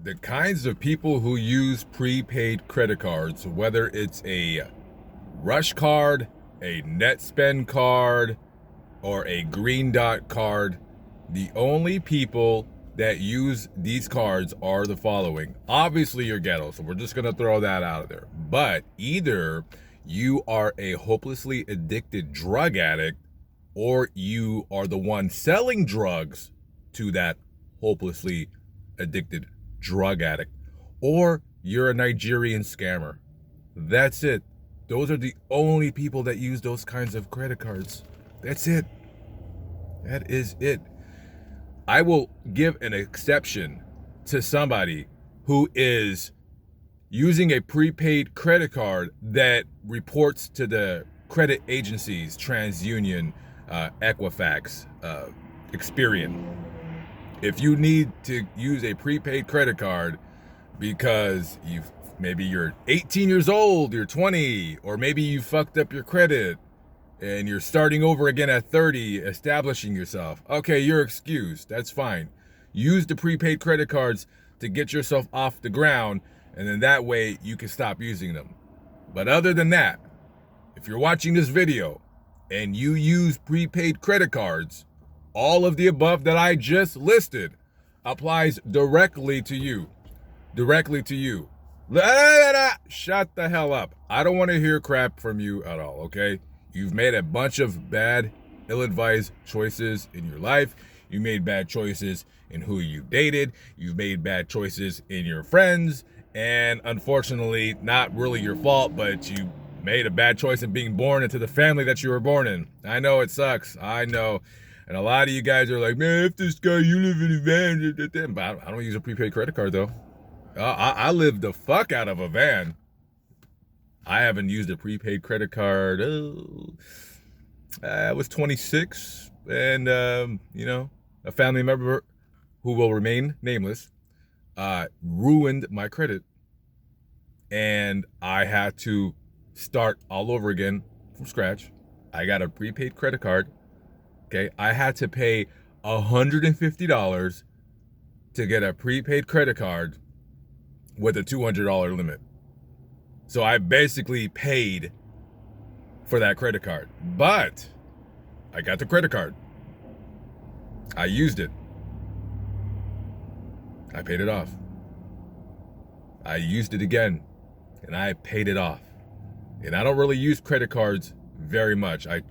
the kinds of people who use prepaid credit cards, whether it's a Rush card, a NetSpend card, or a Green Dot card, the only people that use these cards are the following. Obviously, you're ghetto, so we're just going to throw that out there. But either you are a hopelessly addicted drug addict, or you are the one selling drugs to that hopelessly addicted drug addict, or you're a Nigerian scammer. That's it. Those are the only people that use those kinds of credit cards. That's it. That is it. I will give an exception to somebody who is using a prepaid credit card that reports to the credit agencies, TransUnion, Equifax, Experian. If you need to use a prepaid credit card because maybe you're 18 years old, you're 20, or maybe you fucked up your credit and you're starting over again at 30, establishing yourself. Okay, you're excused. That's fine. Use the prepaid credit cards to get yourself off the ground, and then that way you can stop using them. But other than that, if you're watching this video and you use prepaid credit cards, all of the above that I just listed applies directly to you. Directly to you. Shut the hell up. I don't want to hear crap from you at all, okay? You've made a bunch of bad, ill-advised choices in your life. You made bad choices in who you dated. You've made bad choices in your friends. And unfortunately, not really your fault, but you made a bad choice in being born into the family that you were born in. I know it sucks. I know. And a lot of you guys are like, man, if this guy, you live in a van. But I don't use a prepaid credit card, though. I live the fuck out of a van. I haven't used a prepaid credit card. I was 26, and a family member who will remain nameless ruined my credit, and I had to start all over again from scratch. I got a prepaid credit card. Okay, I had to pay $150 to get a prepaid credit card with a $200 limit. So I basically paid for that credit card. But I got the credit card. I used it. I paid it off. I used it again, and I paid it off. And I don't really use credit cards very much. I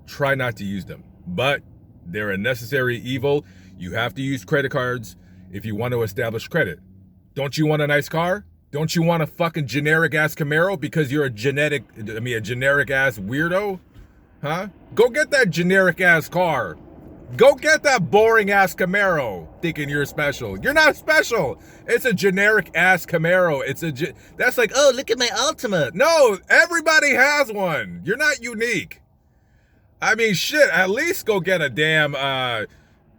try not to use them. But they're a necessary evil. You have to use credit cards if you want to establish credit. Don't you want a nice car? Don't you want a fucking generic ass Camaro because you're a generic ass weirdo? Huh? Go get that generic ass car. Go get that boring ass Camaro thinking you're special. You're not special. It's a generic ass Camaro. That's like, oh, look at my Altima. No, everybody has one. You're not unique. I mean, shit, at least go get a damn,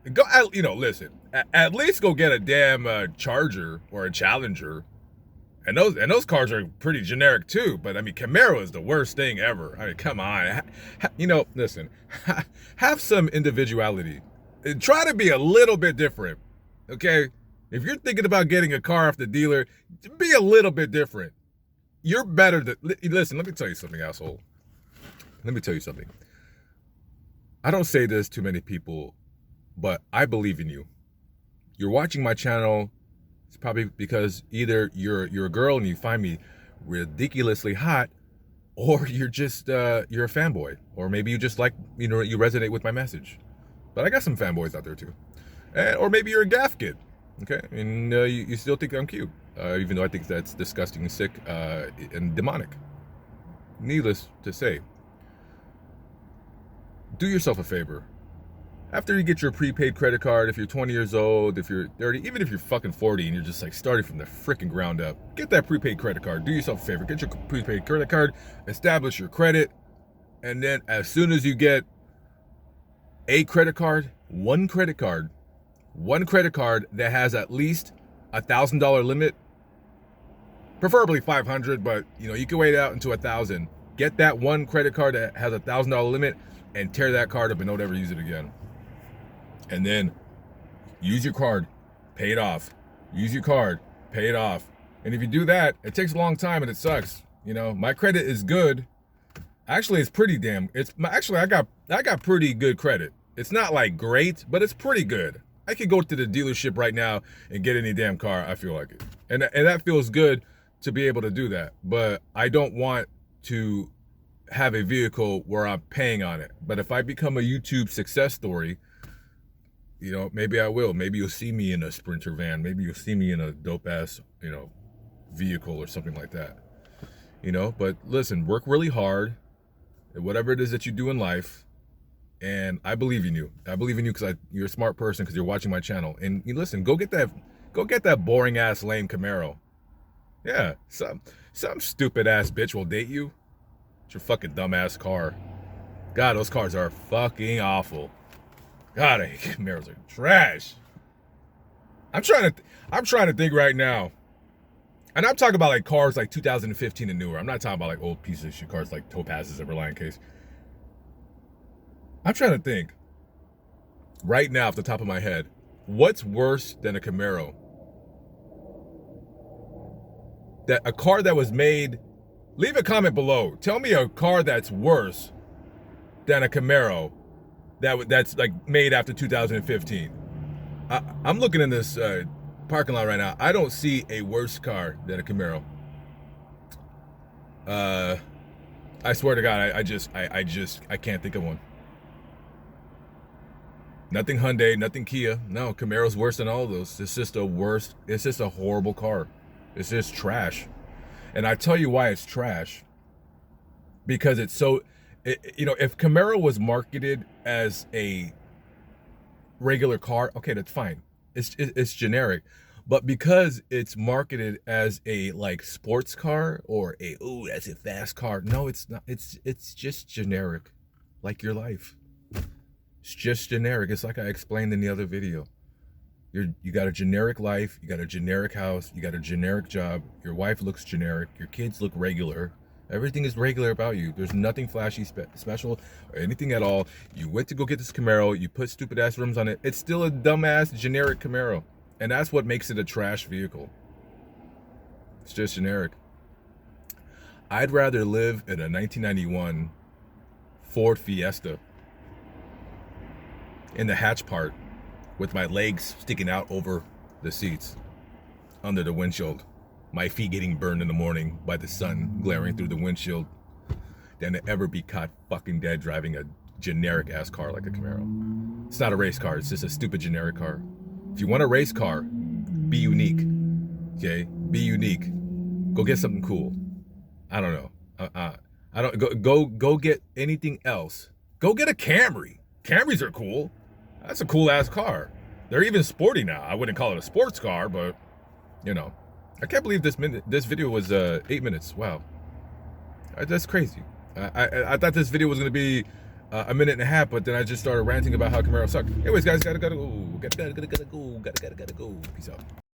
listen, at least go get a damn Charger or a Challenger. And those cars are pretty generic too, but I mean, Camaro is the worst thing ever. I mean, come on. Listen, have some individuality. Try to be a little bit different, okay? If you're thinking about getting a car off the dealer, be a little bit different. You're better than, listen, let me tell you something, asshole. Let me tell you something. I don't say this to many people, but I believe in you. You're watching my channel. It's probably because either you're a girl and you find me ridiculously hot, or you're just you're a fanboy, or maybe you just like you resonate with my message. But I got some fanboys out there too, or maybe you're a gaff kid, okay, and you still think I'm cute, even though I think that's disgusting, sick, and demonic. Needless to say, do yourself a favor. After you get your prepaid credit card, if you're 20 years old, if you're 30, even if you're fucking 40 and you're just like starting from the freaking ground up, get that prepaid credit card. Do yourself a favor. Get your prepaid credit card, establish your credit, and then as soon as you get a credit card, one credit card that has at least $1,000 limit, preferably 500, but you can wait out into 1,000. Get that one credit card that has $1,000 limit and tear that card up and don't ever use it again. And then use your card, pay it off. Use your card, pay it off. And if you do that, it takes a long time and it sucks. You know, my credit is good. Actually, it's pretty damn. I got pretty good credit. It's not like great, but it's pretty good. I could go to the dealership right now and get any damn car. I feel like it, and that feels good to be able to do that. But I don't want to have a vehicle where I'm paying on it. But if I become a YouTube success story, you know, maybe I will. Maybe you'll see me in a Sprinter van. Maybe you'll see me in a dope ass, you know, vehicle or something like that. You know, but listen, work really hard at whatever it is that you do in life. And I believe in you. I believe in you because you're a smart person, because you're watching my channel. And you listen, go get that boring ass lame Camaro. Yeah, some stupid ass bitch will date you. It's your fucking dumb ass car. God, those cars are fucking awful. God, I hate Camaros. Are trash. I'm trying to think right now. And I'm talking about like cars like 2015 and newer. I'm not talking about like old pieces of shit cars like Topazes and Reliant Case. I'm trying to think right now off the top of my head, what's worse than a Camaro? That a car that was made, leave a comment below. Tell me a car that's worse than a Camaro that's like made after 2015. I'm looking in this parking lot right now. I don't see a worse car than a Camaro. I swear to God, I can't think of one. Nothing Hyundai, nothing Kia. No, Camaro's worse than all of those. It's just a horrible car. It's just trash. And I tell you why it's trash. Because it's so, you know, if Camaro was marketed as a regular car, okay, that's fine. It's generic. But because it's marketed as a like sports car or that's a fast car. No, it's not. It's just generic, like your life. It's just generic. It's like I explained in the other video. You got a generic life, you got a generic house, you got a generic job, your wife looks generic, your kids look regular. Everything is regular about you. There's nothing flashy, special, or anything at all. You went to go get this Camaro, you put stupid ass rims on it. It's still a dumbass generic Camaro. And that's what makes it a trash vehicle. It's just generic. I'd rather live in a 1991 Ford Fiesta in the hatch part with my legs sticking out over the seats under the windshield, my feet getting burned in the morning by the sun glaring through the windshield, than to ever be caught fucking dead driving a generic ass car like a Camaro. It's not a race car, it's just a stupid generic car. If you want a race car, be unique. Okay? Be unique. Go get something cool. I don't know. I don't go get anything else. Go get a Camry. Camrys are cool. That's a cool ass car. They're even sporty now. I wouldn't call it a sports car, but you know. I can't believe this video was 8 minutes. Wow. That's crazy. I thought this video was gonna be a minute and a half, but then I just started ranting about how Camaro sucked. Anyways, guys, gotta go. Gotta go. Peace out.